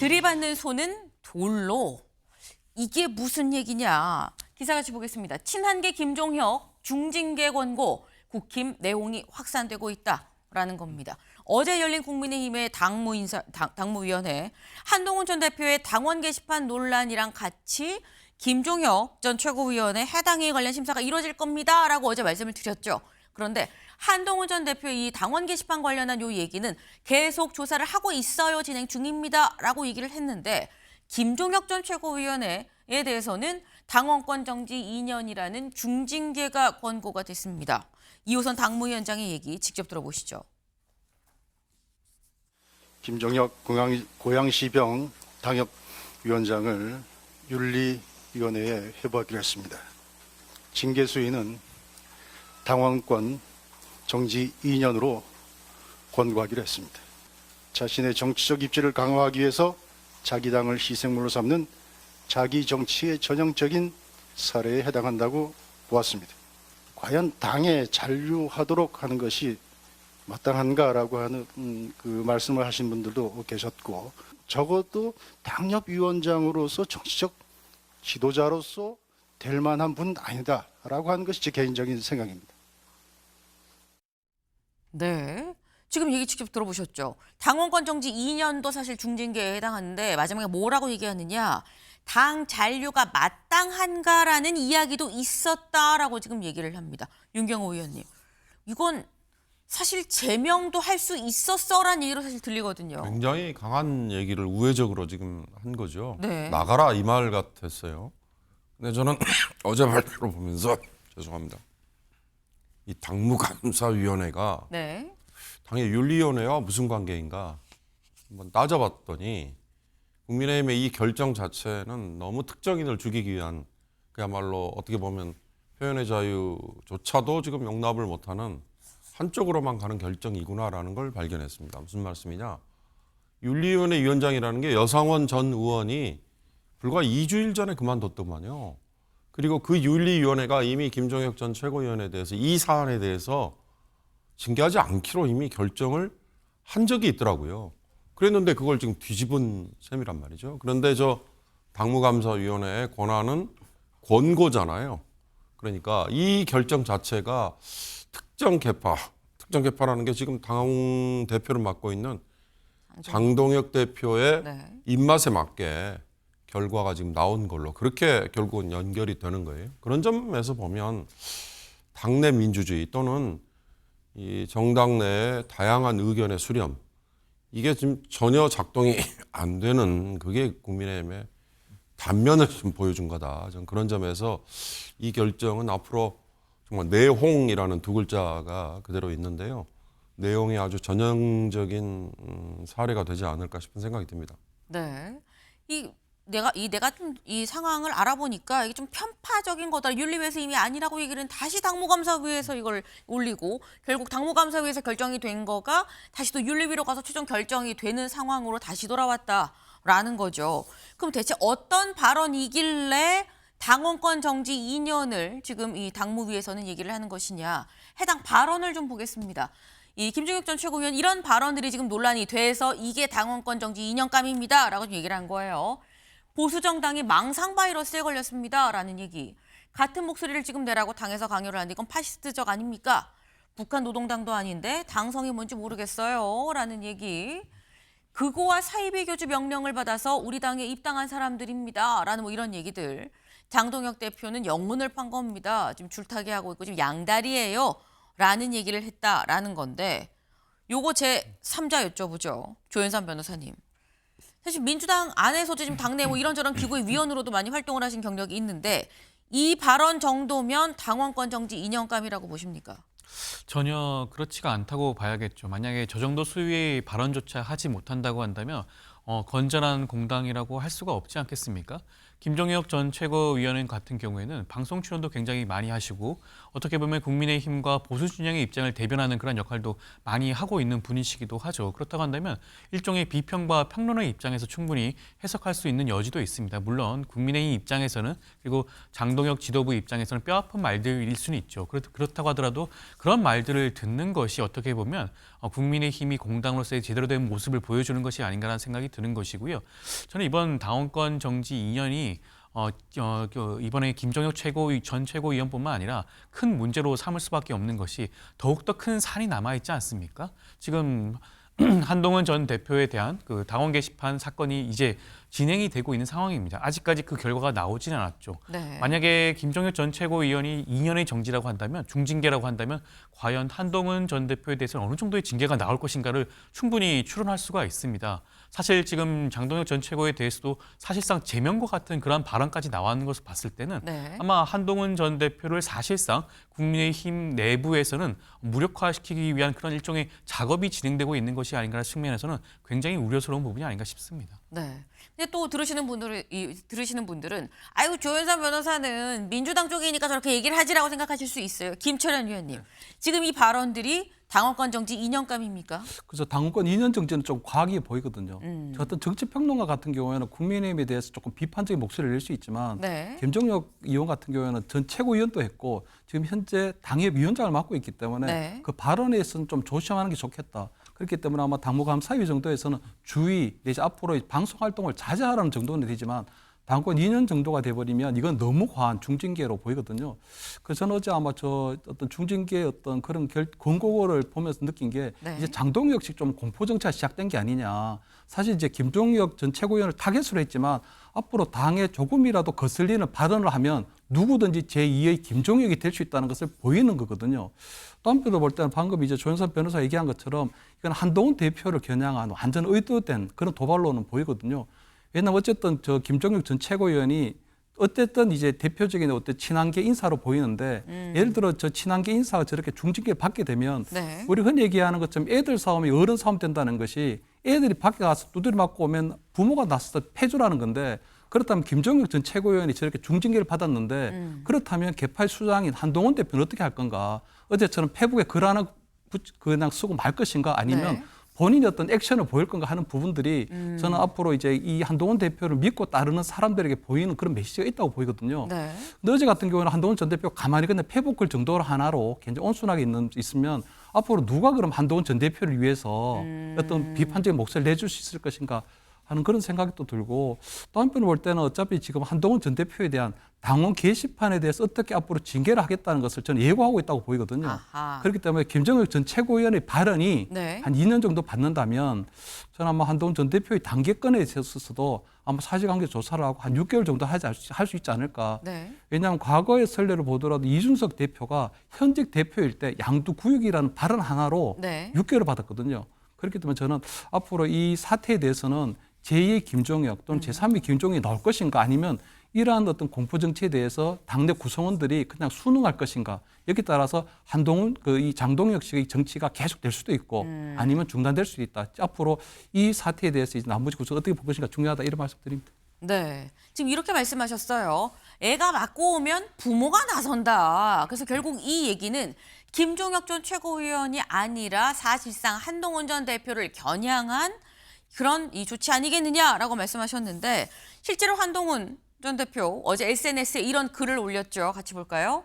들이받는 손은 돌로. 이게 무슨 얘기냐. 기사같이 보겠습니다. 친한계 김종혁 중징계 권고 국힘 내홍이 확산되고 있다라는 겁니다. 어제 열린 국민의힘의 당무위원회 한동훈 전 대표의 당원 게시판 논란이랑 같이 김종혁 전 최고위원의 해당 회의 관련 심사가 이루어질 겁니다라고 어제 말씀을 드렸죠. 그런데 한동훈 전 대표의 이 당원 게시판 관련한 요 얘기는 계속 조사를 하고 있어요, 진행 중입니다라고 얘기를 했는데 김종혁 전 최고위원에 대해서는 당원권 정지 2년이라는 중징계가 권고가 됐습니다. 이호선 당무위원장의 얘기 직접 들어보시죠. 김종혁 고양시병 당협위원장을 윤리위원회에 회부하기로 했습니다. 징계 수위는 당원권 정지 2년으로 권고하기로 했습니다. 자신의 정치적 입지를 강화하기 위해서 자기 당을 희생물로 삼는 자기 정치의 전형적인 사례에 해당한다고 보았습니다. 과연 당에 잔류하도록 하는 것이 마땅한가라고 하는 그 말씀을 하신 분들도 계셨고, 적어도 당협위원장으로서 정치적 지도자로서 될 만한 분은 아니다라고 하는 것이 제 개인적인 생각입니다. 네. 지금 얘기 직접 들어보셨죠. 당원권 정지 2년도 사실 중징계에 해당하는데 마지막에 뭐라고 얘기하느냐. 당 잔류가 마땅한가라는 이야기도 있었다라고 지금 얘기를 합니다. 윤경호 의원님. 이건 사실 제명도 할 수 있었어라는 얘기로 사실 들리거든요. 굉장히 강한 얘기를 우회적으로 지금 한 거죠. 네. 나가라 이 말 같았어요. 근데 저는 어제 발표를 보면서 죄송합니다. 이 당무감사위원회가 네. 당의 윤리위원회와 무슨 관계인가 한번 따져봤더니 국민의힘의 이 결정 자체는 너무 특정인을 죽이기 위한 그야말로 어떻게 보면 표현의 자유조차도 지금 용납을 못하는 한쪽으로만 가는 결정이구나라는 걸 발견했습니다. 무슨 말씀이냐. 윤리위원회 위원장이라는 게 여상원 전 의원이 불과 2주일 전에 그만뒀더만요. 그리고 그 윤리위원회가 이미 김종혁 전 최고위원에 대해서 이 사안에 대해서 징계하지 않기로 이미 결정을 한 적이 있더라고요. 그랬는데 그걸 지금 뒤집은 셈이란 말이죠. 그런데 저 당무감사위원회의 권한은 권고잖아요. 그러니까 이 결정 자체가 특정 계파라는 게 지금 당 대표를 맡고 있는 장동혁 대표의 네. 입맛에 맞게 결과가 지금 나온 걸로 그렇게 결국은 연결이 되는 거예요. 그런 점에서 보면 당내 민주주의 또는 이 정당 내의 다양한 의견의 수렴 이게 지금 전혀 작동이 안 되는 그게 국민의힘의 단면을 좀 보여준 거다. 저는 그런 점에서 이 결정은 앞으로 정말 내홍이라는 두 글자가 그대로 있는데요. 내용이 아주 전형적인 사례가 되지 않을까 싶은 생각이 듭니다. 네. 내가 좀 이 상황을 알아보니까 이게 좀 편파적인 거다. 윤리위에서 이미 아니라고 얘기는 다시 당무감사위에서 이걸 올리고 결국 당무감사위에서 결정이 된 거가 다시 또 윤리위로 가서 최종 결정이 되는 상황으로 다시 돌아왔다라는 거죠. 그럼 대체 어떤 발언이길래 당원권 정지 2년을 지금 이 당무위에서는 얘기를 하는 것이냐. 해당 발언을 좀 보겠습니다. 이 김종혁 전 최고위원 이런 발언들이 지금 논란이 돼서 이게 당원권 정지 2년감입니다라고 얘기를 한 거예요. 보수 정당이 망상 바이러스에 걸렸습니다라는 얘기. 같은 목소리를 지금 내라고 당에서 강요를 하는데 이건 파시스트적 아닙니까? 북한 노동당도 아닌데 당성이 뭔지 모르겠어요라는 얘기. 극우와 사이비 교주 명령을 받아서 우리 당에 입당한 사람들입니다라는 뭐 이런 얘기들. 장동혁 대표는 영문을 판 겁니다. 지금 줄타기 하고 있고 지금 양다리예요. 라는 얘기를 했다라는 건데 요거 제 3자 여쭤보죠. 조현삼 변호사님. 사실 민주당 안에서도 지금 당내 뭐 이런저런 기구의 위원으로도 많이 활동을 하신 경력이 있는데 이 발언 정도면 당원권 정지 2년감이라고 보십니까? 전혀 그렇지가 않다고 봐야겠죠. 만약에 저 정도 수위의 발언조차 하지 못한다고 한다면 건전한 공당이라고 할 수가 없지 않겠습니까? 김종혁 전 최고위원 같은 경우에는 방송 출연도 굉장히 많이 하시고 어떻게 보면 국민의힘과 보수 진영의 입장을 대변하는 그런 역할도 많이 하고 있는 분이시기도 하죠. 그렇다고 한다면 일종의 비평과 평론의 입장에서 충분히 해석할 수 있는 여지도 있습니다. 물론 국민의힘 입장에서는 그리고 장동혁 지도부 입장에서는 뼈아픈 말들일 수는 있죠. 그렇다고 하더라도 그런 말들을 듣는 것이 어떻게 보면 국민의힘이 공당으로서의 제대로 된 모습을 보여주는 것이 아닌가라는 생각이 드는 것이고요. 저는 이번 당원권 정지 2년이 이번에 김종혁 전 최고위원뿐만 아니라 큰 문제로 삼을 수밖에 없는 것이 더욱더 큰 산이 남아있지 않습니까? 지금 한동훈 전 대표에 대한 그 당원 게시판 사건이 이제 진행이 되고 있는 상황입니다. 아직까지 그 결과가 나오지는 않았죠. 네. 만약에 김종혁 전 최고위원이 2년의 정지라고 한다면, 중징계라고 한다면 과연 한동훈 전 대표에 대해서는 어느 정도의 징계가 나올 것인가를 충분히 추론할 수가 있습니다. 사실 지금 장동혁 전 최고에 대해서도 사실상 제명과 같은 그런 발언까지 나왔는 것을 봤을 때는 네. 아마 한동훈 전 대표를 사실상 국민의힘 내부에서는 무력화시키기 위한 그런 일종의 작업이 진행되고 있는 것이 아닌가 하는 측면에서는 굉장히 우려스러운 부분이 아닌가 싶습니다. 네. 근데 또 들으시는 분들은 아이고 조현선 변호사는 민주당 쪽이니까 저렇게 얘기를 하지라고 생각하실 수 있어요. 김철현 위원님. 지금 이 발언들이 당원권 정지 2년감입니까? 그래서 당원권 2년 정지는 좀 과하게 보이거든요. 저 어떤 정치평론가 같은 경우에는 국민의힘에 대해서 조금 비판적인 목소리를 낼 수 있지만 네. 김종혁 의원 같은 경우에는 전 최고위원도 했고 지금 현재 당협위원장을 맡고 있기 때문에 네. 그 발언에서는 좀 조심하는 게 좋겠다. 그렇기 때문에 아마 당무감사위 정도에서는 주의 내지 앞으로 방송 활동을 자제하라는 정도는 되지만 당권 2년 정도가 돼버리면 이건 너무 과한 중징계로 보이거든요. 그래서 저는 어제 아마 저 어떤 중징계의 어떤 그런 권고를 보면서 느낀 게 네. 이제 장동혁식 좀 공포정치가 시작된 게 아니냐. 사실 이제 김종혁 전 최고위원을 타겟으로 했지만 앞으로 당에 조금이라도 거슬리는 발언을 하면 누구든지 제2의 김종혁이 될 수 있다는 것을 보이는 거거든요. 또 한편으로 볼 때는 방금 이제 조현선 변호사 얘기한 것처럼 이건 한동훈 대표를 겨냥한 완전 의도된 그런 도발로는 보이거든요. 왜냐하면 어쨌든 저 김종혁 전 최고위원이 어쨌든 이제 대표적인 어떤 친한계 인사로 보이는데 예를 들어 저 친한계 인사가 저렇게 중징계를 받게 되면 네. 우리 흔히 얘기하는 것처럼 애들 싸움이 어른 싸움 된다는 것이 애들이 밖에 가서 두드려 맞고 오면 부모가 나서서 패주라는 건데 그렇다면 김종혁 전 최고위원이 저렇게 중징계를 받았는데 그렇다면 개파의 수장인 한동훈 대표는 어떻게 할 건가? 어제처럼 페북에 글 하나 그냥 쓰고 말 것인가 아니면 네. 본인이 어떤 액션을 보일 건가 하는 부분들이 저는 앞으로 이제 이 한동훈 대표를 믿고 따르는 사람들에게 보이는 그런 메시지가 있다고 보이거든요. 네. 근데 어제 같은 경우는 한동훈 전 대표가 가만히 그냥 페북 글 정도로 하나로 굉장히 온순하게 있으면 앞으로 누가 그럼 한동훈 전 대표를 위해서 어떤 비판적인 목소리를 내줄 수 있을 것인가 하는 그런 생각이 또 들고 또 한편으로 볼 때는 어차피 지금 한동훈 전 대표에 대한 당원 게시판에 대해서 어떻게 앞으로 징계를 하겠다는 것을 저는 예고하고 있다고 보이거든요. 아하. 그렇기 때문에 김정일 전 최고위원의 발언이 네. 한 2년 정도 받는다면 저는 아마 한동훈 전 대표의 단계권에 있어서도 아마 사실관계 조사를 하고 한 6개월 정도 할 수 있지 않을까. 네. 왜냐하면 과거의 선례를 보더라도 이준석 대표가 현직 대표일 때 양두구역이라는 발언 하나로 네. 6개월을 받았거든요. 그렇기 때문에 저는 앞으로 이 사태에 대해서는 제2의 김종혁 또는 제3의 김종혁이 나올 것인가 아니면 이러한 어떤 공포 정치에 대해서 당내 구성원들이 그냥 순응할 것인가 여기에 따라서 한동훈 이 장동혁식의 정치가 계속될 수도 있고 아니면 중단될 수도 있다. 앞으로 이 사태에 대해서 이제 나머지 구성 어떻게 볼 것인가 중요하다 이런 말씀드립니다. 네. 지금 이렇게 말씀하셨어요. 애가 맞고 오면 부모가 나선다. 그래서 결국 이 얘기는 김종혁 전 최고위원이 아니라 사실상 한동훈 전 대표를 겨냥한 그런 이 조치 아니겠느냐라고 말씀하셨는데 실제로 한동훈 전 대표 어제 SNS에 이런 글을 올렸죠. 같이 볼까요?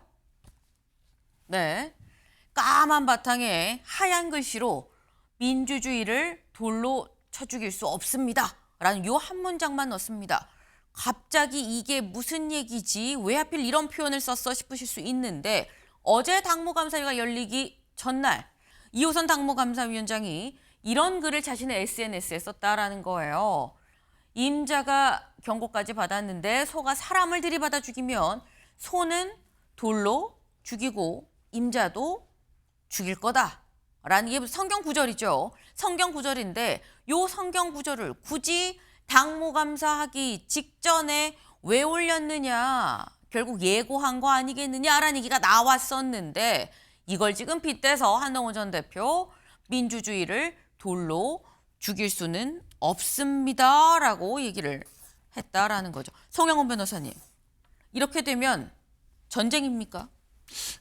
네. 까만 바탕에 하얀 글씨로 민주주의를 돌로 쳐 죽일 수 없습니다. 라는 요 한 문장만 넣습니다. 갑자기 이게 무슨 얘기지? 왜 하필 이런 표현을 썼어 싶으실 수 있는데 어제 당무감사위가 열리기 전날 이호선 당무감사위원장이 이런 글을 자신의 SNS에 썼다라는 거예요. 임자가 경고까지 받았는데 소가 사람을 들이받아 죽이면 소는 돌로 죽이고 임자도 죽일 거다. 라는 게 성경 구절이죠. 성경 구절인데 요 성경 구절을 굳이 당무감사하기 직전에 왜 올렸느냐. 결국 예고한 거 아니겠느냐라는 얘기가 나왔었는데 이걸 지금 빗대서 한동훈 전 대표 민주주의를 돌로 죽일 수는 없습니다라고 얘기를 했다라는 거죠. 송영훈 변호사님, 이렇게 되면 전쟁입니까?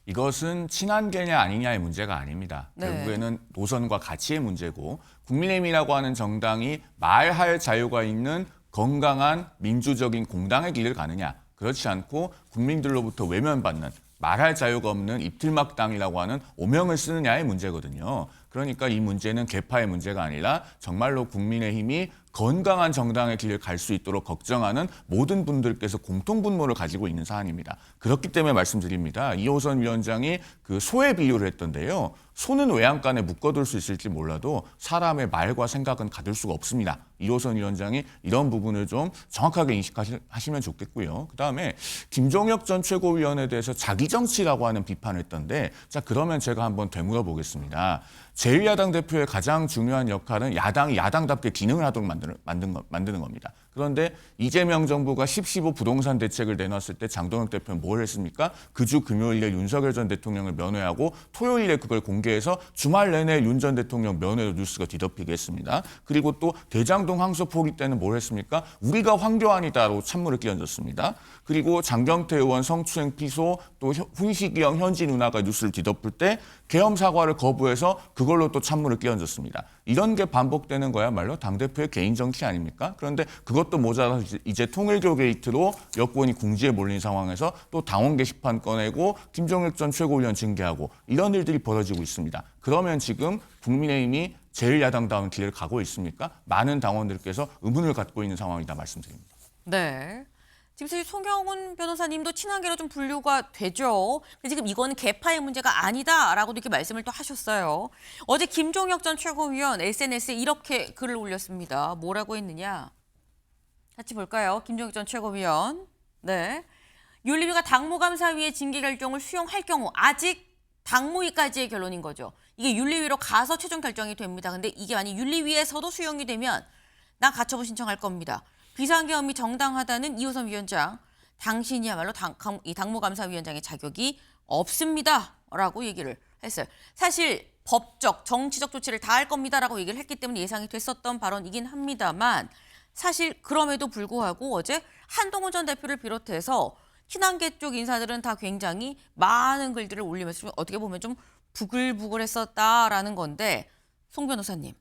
이것은 친한계냐 아니냐의 문제가 아닙니다. 네. 결국에는 노선과 가치의 문제고 국민의힘이라고 하는 정당이 말할 자유가 있는 건강한 민주적인 공당의 길을 가느냐, 그렇지 않고 국민들로부터 외면받는 말할 자유가 없는 입틀막당이라고 하는 오명을 쓰느냐의 문제거든요. 그러니까 이 문제는 계파의 문제가 아니라 정말로 국민의힘이 건강한 정당의 길을 갈 수 있도록 걱정하는 모든 분들께서 공통분모를 가지고 있는 사안입니다. 그렇기 때문에 말씀드립니다. 이호선 위원장이 그 소의 비유를 했던데요. 소는 외양간에 묶어둘 수 있을지 몰라도 사람의 말과 생각은 가둘 수가 없습니다. 이호선 위원장이 이런 부분을 좀 정확하게 인식하시면 좋겠고요. 그다음에 김종혁 전 최고위원에 대해서 자기정치라고 하는 비판을 했던데, 자 그러면 제가 한번 되물어 보겠습니다. 제1야당 대표의 가장 중요한 역할은 야당이 야당답게 기능을 하도록 만드는 겁니다. 그런데 이재명 정부가 10.15 부동산 대책을 내놨을 때 장동혁 대표는 뭘 했습니까? 그 주 금요일에 윤석열 전 대통령을 면회하고 토요일에 그걸 공개해서 주말 내내 윤 전 대통령 면회로 뉴스가 뒤덮이게 했습니다. 그리고 또 대장동 항소 포기 때는 뭘 했습니까? 우리가 황교안이다로 찬물을 끼얹었습니다. 그리고 장경태 의원 성추행 피소, 또 훈시기형 현지 누나가 뉴스를 뒤덮을 때 계엄 사과를 거부해서 그걸로 또 찬물을 끼얹었습니다. 이런 게 반복되는 거야말로 당대표의 개인 정치 아닙니까? 그런데 그것도 모자라서 이제 통일교 게이트로 여권이 궁지에 몰린 상황에서 또 당원 게시판 꺼내고 김종혁 전 최고위원 징계하고 이런 일들이 벌어지고 있습니다. 그러면 지금 국민의힘이 제1야당다운 길을 가고 있습니까? 많은 당원들께서 의문을 갖고 있는 상황이다 말씀드립니다. 네. 지금 사실 송영훈 변호사님도 친한계로 좀 분류가 되죠. 근데 지금 이거는 계파의 문제가 아니다라고도 이렇게 말씀을 또 하셨어요. 어제 김종혁 전 최고위원 SNS에 이렇게 글을 올렸습니다. 뭐라고 했느냐? 같이 볼까요? 김종혁 전 최고위원. 네. 윤리위가 당무감사위의 징계 결정을 수용할 경우 아직 당무위까지의 결론인 거죠. 이게 윤리위로 가서 최종 결정이 됩니다. 근데 이게 만약 윤리위에서도 수용이 되면 난 가처분 신청할 겁니다. 비상계엄이 정당하다는 이호선 위원장, 당신이야말로 이 당무감사위원장의 자격이 없습니다라고 얘기를 했어요. 사실 법적, 정치적 조치를 다 할 겁니다라고 얘기를 했기 때문에 예상이 됐었던 발언이긴 합니다만, 사실 그럼에도 불구하고 어제 한동훈 전 대표를 비롯해서 친한계 쪽 인사들은 다 굉장히 많은 글들을 올리면서 어떻게 보면 좀 부글부글했었다라는 건데, 송 변호사님,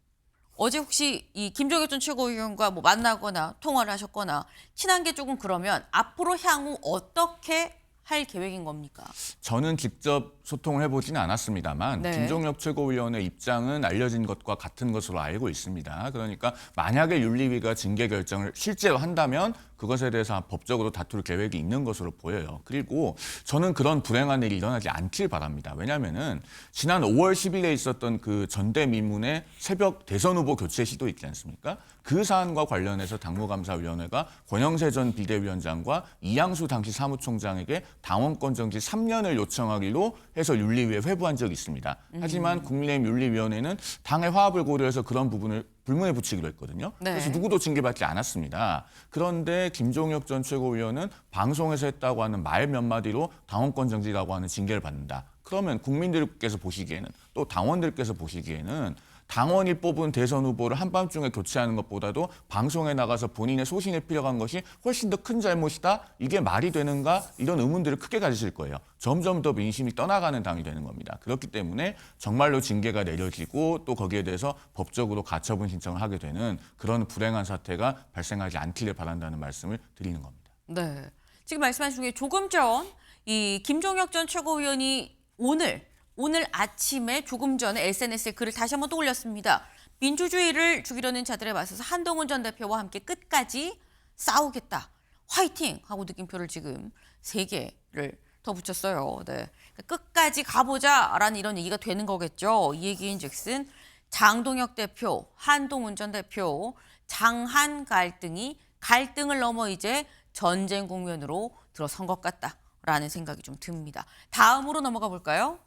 어제 혹시 이 김종혁 전 최고위원과 뭐 만나거나 통화를 하셨거나 친한계 쪽은 그러면 앞으로 향후 어떻게 할 계획인 겁니까? 저는 직접 소통을 해보지는 않았습니다만 네. 김종혁 최고위원의 입장은 알려진 것과 같은 것으로 알고 있습니다. 그러니까 만약에 윤리위가 징계 결정을 실제로 한다면 그것에 대해서 법적으로 다툴 계획이 있는 것으로 보여요. 그리고 저는 그런 불행한 일이 일어나지 않길 바랍니다. 왜냐하면은 지난 5월 10일에 있었던 그 전대미문의 새벽 대선 후보 교체 시도 있지 않습니까? 그 사안과 관련해서 당무감사위원회가 권영세 전 비대위원장과 이양수 당시 사무총장에게 당원권 정지 3년을 요청하기로 해서 윤리위에 회부한 적이 있습니다. 하지만 국민의힘 윤리위원회는 당의 화합을 고려해서 그런 부분을 불문에 붙이기로 했거든요. 네. 그래서 누구도 징계받지 않았습니다. 그런데 김종혁 전 최고위원은 방송에서 했다고 하는 말 몇 마디로 당원권 정지라고 하는 징계를 받는다. 그러면 국민들께서 보시기에는, 또 당원들께서 보시기에는 당원이 뽑은 대선 후보를 한밤중에 교체하는 것보다도 방송에 나가서 본인의 소신에 필요한 것이 훨씬 더 큰 잘못이다? 이게 말이 되는가? 이런 의문들을 크게 가지실 거예요. 점점 더 민심이 떠나가는 당이 되는 겁니다. 그렇기 때문에 정말로 징계가 내려지고 또 거기에 대해서 법적으로 가처분 신청을 하게 되는 그런 불행한 사태가 발생하지 않기를 바란다는 말씀을 드리는 겁니다. 네. 지금 말씀하신 중에 조금 전 이 김종혁 전 최고위원이 오늘 아침에 조금 전에 SNS에 글을 다시 한번 또 올렸습니다. 민주주의를 죽이려는 자들에 맞서서 한동훈 전 대표와 함께 끝까지 싸우겠다. 화이팅! 하고 느낌표를 지금 3개를 더 붙였어요. 네. 끝까지 가보자라는 이런 얘기가 되는 거겠죠. 이 얘기인즉슨 장동혁 대표, 한동훈 전 대표, 장한 갈등을 넘어 이제 전쟁 국면으로 들어선 것 같다라는 생각이 좀 듭니다. 다음으로 넘어가 볼까요?